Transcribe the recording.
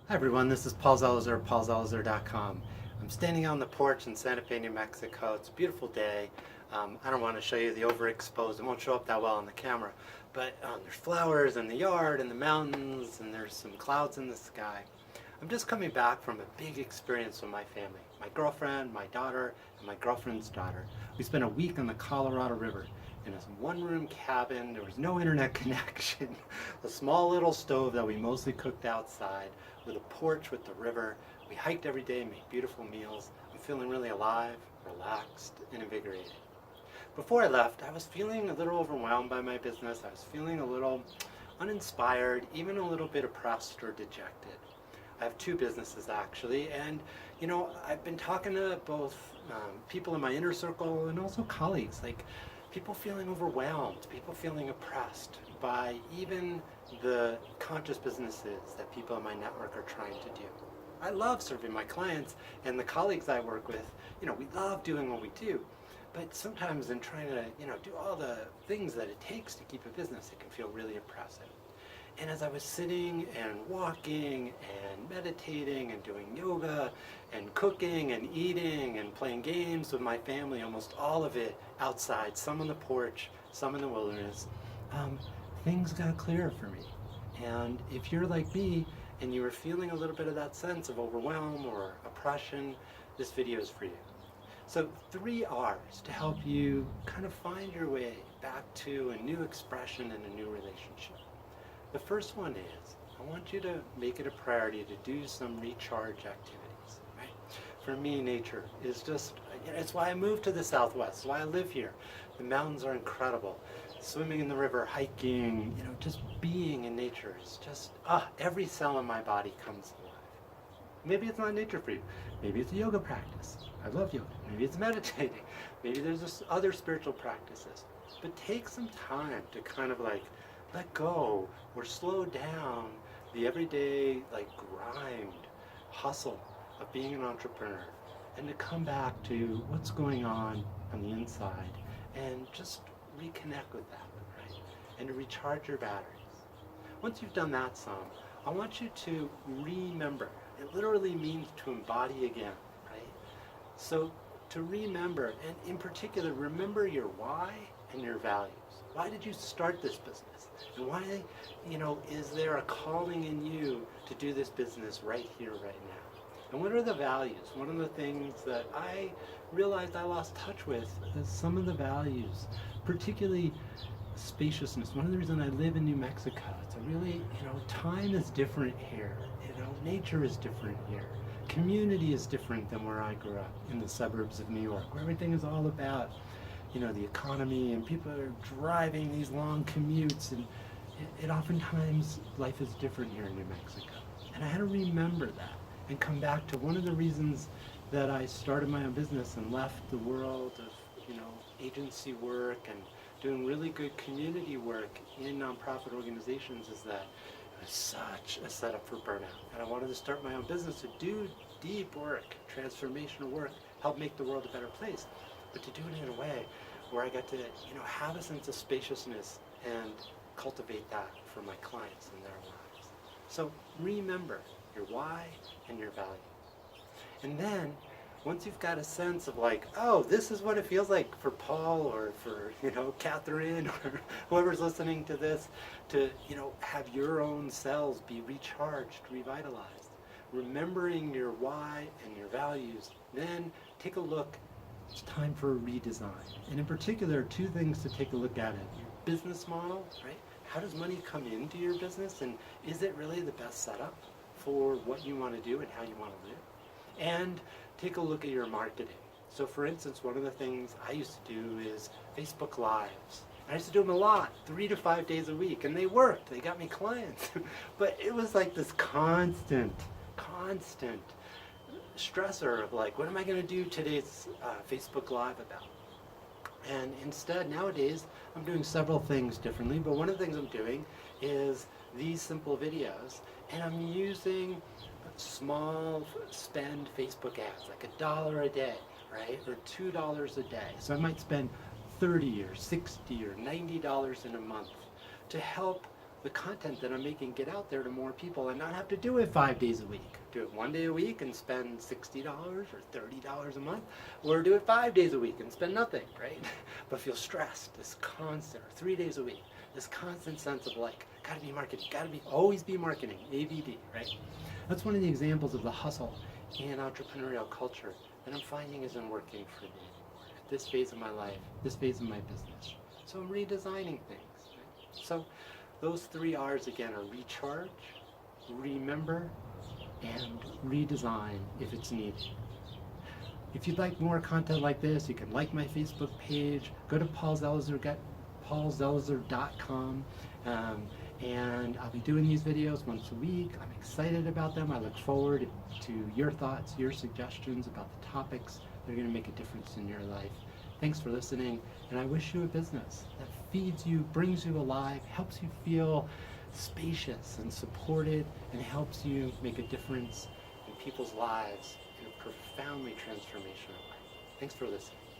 Hi everyone, this is Paul Zelizer, paulzelizer.com. I'm standing on the porch in Santa Fe, New Mexico. It's a beautiful day. I don't want to show you the overexposed, it won't show up that well on the camera, but there's flowers in the yard and the mountains, and there's some clouds in the sky. I'm just coming back from a big experience with my family. My girlfriend, my daughter, and my girlfriend's daughter. We spent a week on the Colorado River in a one-room cabin. There was no internet connection, a small little stove that we mostly cooked outside, with a porch with the river. We hiked every day, made beautiful meals. I'm feeling really alive, relaxed, and invigorated. Before I left, I was feeling a little overwhelmed by my business. I was feeling a little uninspired, even a little bit oppressed or dejected. I have two businesses actually, and I've been talking to both people in my inner circle and also colleagues, like people feeling overwhelmed, people feeling oppressed by even the conscious businesses that people in my network are trying to do. I love serving my clients and the colleagues I work with. We love doing what we do, but sometimes in trying to do all the things that it takes to keep a business, it can feel really oppressive. And as I was sitting and walking and meditating and doing yoga and cooking and eating and playing games with my family, almost all of it outside, some on the porch, some in the wilderness, things got clearer for me. And if you're like me and you were feeling a little bit of that sense of overwhelm or oppression, this video is for you. So 3 R's to help you kind of find your way back to a new expression and a new relationship. The first one is, I want you to make it a priority to do some recharge activities. Right? For me, nature is just, it's why I moved to the Southwest, it's why I live here. The mountains are incredible. Swimming in the river, hiking, just being in nature is just, every cell in my body comes alive. Maybe it's not nature for you. Maybe it's a yoga practice. I love yoga. Maybe it's meditating. Maybe there's just other spiritual practices. But take some time to kind of let go or slow down the everyday grind, hustle of being an entrepreneur, and to come back to what's going on the inside and just reconnect with that, right? And to recharge your batteries. Once you've done that some, I want you to remember. It literally means to embody again, right? So to remember, and in particular, remember your why and your values. Why did you start this business? And why, is there a calling in you to do this business right here, right now? And what are the values? One of the things that I realized I lost touch with is some of the values, particularly spaciousness. One of the reasons I live in New Mexico, it's a really, time is different here. Nature is different here. Community is different than where I grew up in the suburbs of New York, where everything is all about the economy, and people are driving these long commutes, and it oftentimes life is different here in New Mexico. And I had to remember that and come back to one of the reasons that I started my own business and left the world of agency work and doing really good community work in nonprofit organizations is that it was such a setup for burnout. And I wanted to start my own business to do deep work, transformational work, help make the world a better place, but to do it in a way where I got to, have a sense of spaciousness and cultivate that for my clients in their lives. So remember your why and your value. And then, once you've got a sense of this is what it feels like for Paul or for, Catherine or whoever's listening to this, to, have your own cells be recharged, revitalized. Remembering your why and your values, then take a look. It's time for a redesign. And in particular, 2 things to take a look at it. Your business model, right? How does money come into your business, and is it really the best setup for what you want to do and how you want to live? And take a look at your marketing. So for instance, one of the things I used to do is Facebook Lives. I used to do them a lot, 3 to 5 days a week, and they worked. They got me clients. But it was like this constant stressor of what am I going to do today's Facebook Live about? And instead, nowadays, I'm doing several things differently, but one of the things I'm doing is these simple videos, and I'm using small spend Facebook ads, like $1 a day, right? Or $2 a day. So I might spend $30 or $60 or $90 in a month to help the content that I'm making get out there to more people and not have to do it 5 days a week. Do it 1 day a week and spend $60 or $30 a month, or do it 5 days a week and spend nothing, right? But feel stressed, this constant, or 3 days a week, this constant sense of like, gotta be marketing, always be marketing, ABD, right? That's one of the examples of the hustle and entrepreneurial culture that I'm finding isn't working for me anymore at this phase of my life, this phase of my business. So I'm redesigning things. Right? So those 3 R's again are recharge, remember, and redesign if it's needed. If you'd like more content like this, you can like my Facebook page, go to paulzellizer.com, and I'll be doing these videos once a week. I'm excited about them. I look forward to your thoughts, your suggestions about the topics that are going to make a difference in your life. Thanks for listening, and I wish you a business that feeds you, brings you alive, helps you feel spacious and supported, and helps you make a difference in people's lives in a profoundly transformational way. Thanks for listening.